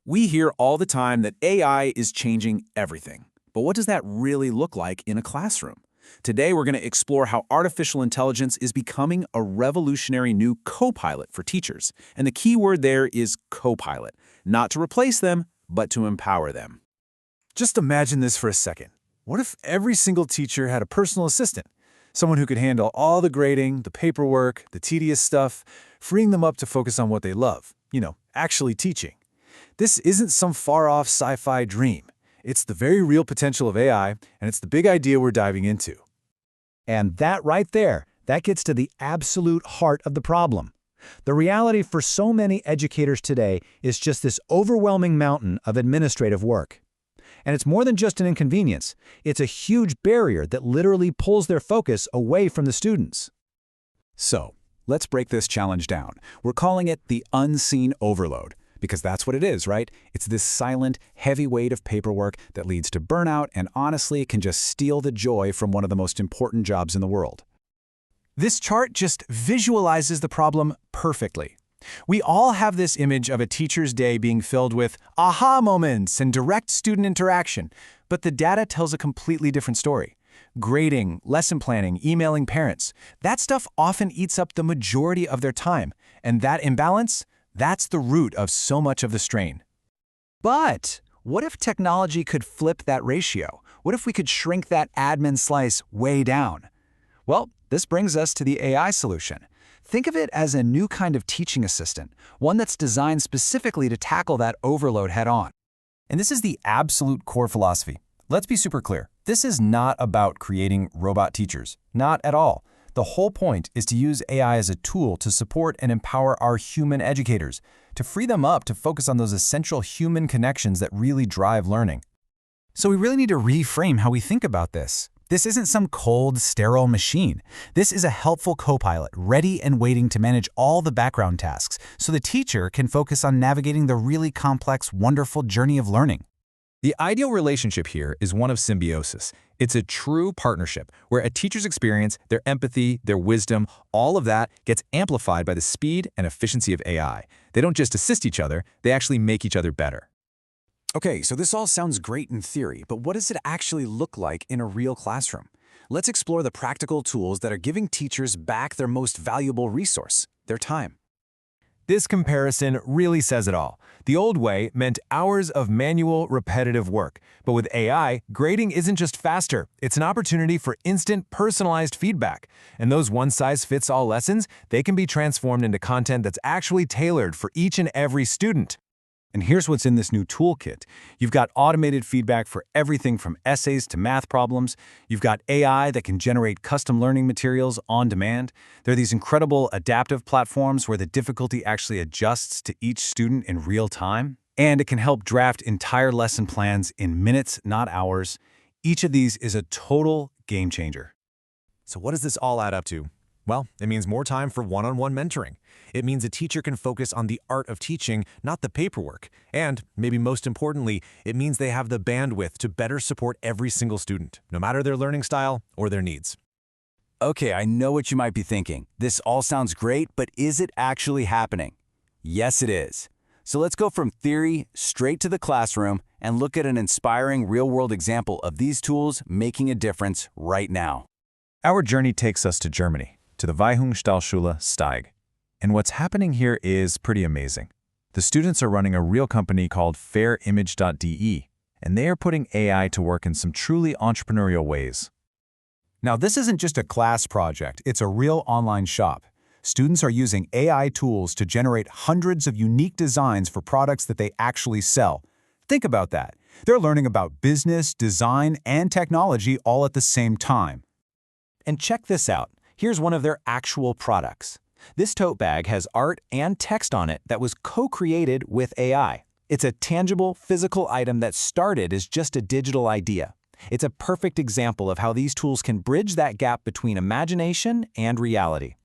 We hear all the time that AI is changing everything. But what does that really look like in a classroom? Today, we're going to explore how artificial intelligence is becoming a revolutionary new co-pilot for teachers. And the key word there is co-pilot, not to replace them, but to empower them. Just imagine this for a second. What if every single teacher had a personal assistant? Someone who could handle all the grading, the paperwork, the tedious stuff, freeing them up to focus on what they love. Actually teaching. This isn't some far-off sci-fi dream. It's the very real potential of AI, and it's the big idea we're diving into. And that right there, that gets to the absolute heart of the problem. The reality for so many educators today is just this overwhelming mountain of administrative work. And it's more than just an inconvenience. It's a huge barrier that literally pulls their focus away from the students. So, let's break this challenge down. We're calling it the unseen overload, because that's what it is, right? It's this silent, heavy weight of paperwork that leads to burnout and honestly can just steal the joy from one of the most important jobs in the world. This chart just visualizes the problem perfectly. We all have this image of a teacher's day being filled with aha moments and direct student interaction, but the data tells a completely different story. Grading, lesson planning, emailing parents, that stuff often eats up the majority of their time, and that imbalance, that's the root of so much of the strain. But what if technology could flip that ratio? What if we could shrink that admin slice way down? Well, this brings us to the AI solution. Think of it as a new kind of teaching assistant, one that's designed specifically to tackle that overload head-on. And this is the absolute core philosophy. Let's be super clear. This is not about creating robot teachers. Not at all. The whole point is to use AI as a tool to support and empower our human educators, to free them up to focus on those essential human connections that really drive learning. So we really need to reframe how we think about this. This isn't some cold, sterile machine. This is a helpful co-pilot, ready and waiting to manage all the background tasks, so the teacher can focus on navigating the really complex, wonderful journey of learning. The ideal relationship here is one of symbiosis. It's a true partnership where a teacher's experience, their empathy, their wisdom, all of that gets amplified by the speed and efficiency of AI. They don't just assist each other, they actually make each other better. Okay, so this all sounds great in theory, but what does it actually look like in a real classroom? Let's explore the practical tools that are giving teachers back their most valuable resource, their time. This comparison really says it all. The old way meant hours of manual, repetitive work. But with AI, grading isn't just faster, it's an opportunity for instant, personalized feedback. And those one-size-fits-all lessons, they can be transformed into content that's actually tailored for each and every student. And here's what's in this new toolkit. You've got automated feedback for everything from essays to math problems. You've got AI that can generate custom learning materials on demand. There are these incredible adaptive platforms where the difficulty actually adjusts to each student in real time. And it can help draft entire lesson plans in minutes, not hours. Each of these is a total game changer. So what does this all add up to? Well, it means more time for one-on-one mentoring. It means a teacher can focus on the art of teaching, not the paperwork. And, maybe most importantly, it means they have the bandwidth to better support every single student, no matter their learning style or their needs. Okay, I know what you might be thinking. This all sounds great, but is it actually happening? Yes, it is. So let's go from theory straight to the classroom and look at an inspiring real-world example of these tools making a difference right now. Our journey takes us to Germany, to the Weihungstalschule Steig. And what's happening here is pretty amazing. The students are running a real company called fairimage.de, and they are putting AI to work in some truly entrepreneurial ways. Now, this isn't just a class project, it's a real online shop. Students are using AI tools to generate hundreds of unique designs for products that they actually sell. Think about that. They're learning about business, design, and technology all at the same time. And check this out. Here's one of their actual products. This tote bag has art and text on it that was co-created with AI. It's a tangible, physical item that started as just a digital idea. It's a perfect example of how these tools can bridge that gap between imagination and reality.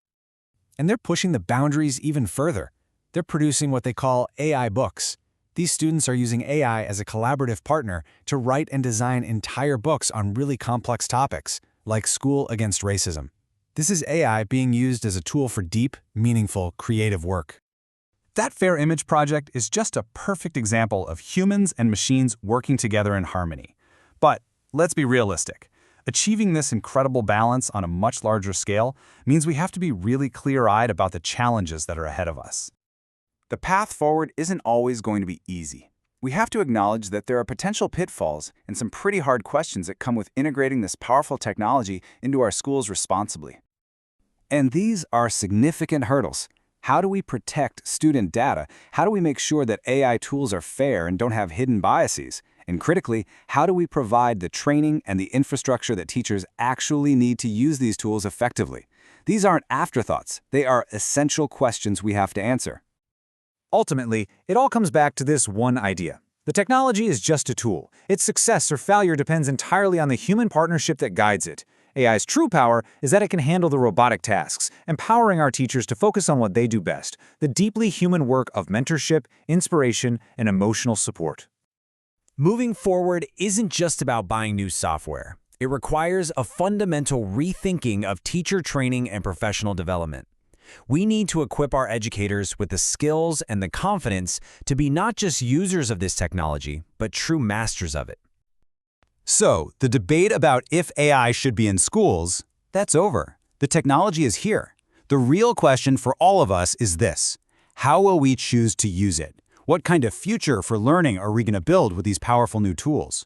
And they're pushing the boundaries even further. They're producing what they call AI books. These students are using AI as a collaborative partner to write and design entire books on really complex topics, like School Against Racism. This is AI being used as a tool for deep, meaningful, creative work. That fair image project is just a perfect example of humans and machines working together in harmony. But let's be realistic. Achieving this incredible balance on a much larger scale means we have to be really clear-eyed about the challenges that are ahead of us. The path forward isn't always going to be easy. We have to acknowledge that there are potential pitfalls and some pretty hard questions that come with integrating this powerful technology into our schools responsibly. And these are significant hurdles. How do we protect student data? How do we make sure that AI tools are fair and don't have hidden biases? And critically, how do we provide the training and the infrastructure that teachers actually need to use these tools effectively? These aren't afterthoughts. They are essential questions we have to answer. Ultimately, it all comes back to this one idea. The technology is just a tool. Its success or failure depends entirely on the human partnership that guides it. AI's true power is that it can handle the robotic tasks, empowering our teachers to focus on what they do best, the deeply human work of mentorship, inspiration, and emotional support. Moving forward isn't just about buying new software. It requires a fundamental rethinking of teacher training and professional development. We need to equip our educators with the skills and the confidence to be not just users of this technology, but true masters of it. So, the debate about if AI should be in schools, that's over. The technology is here. The real question for all of us is this: how will we choose to use it? What kind of future for learning are we going to build with these powerful new tools?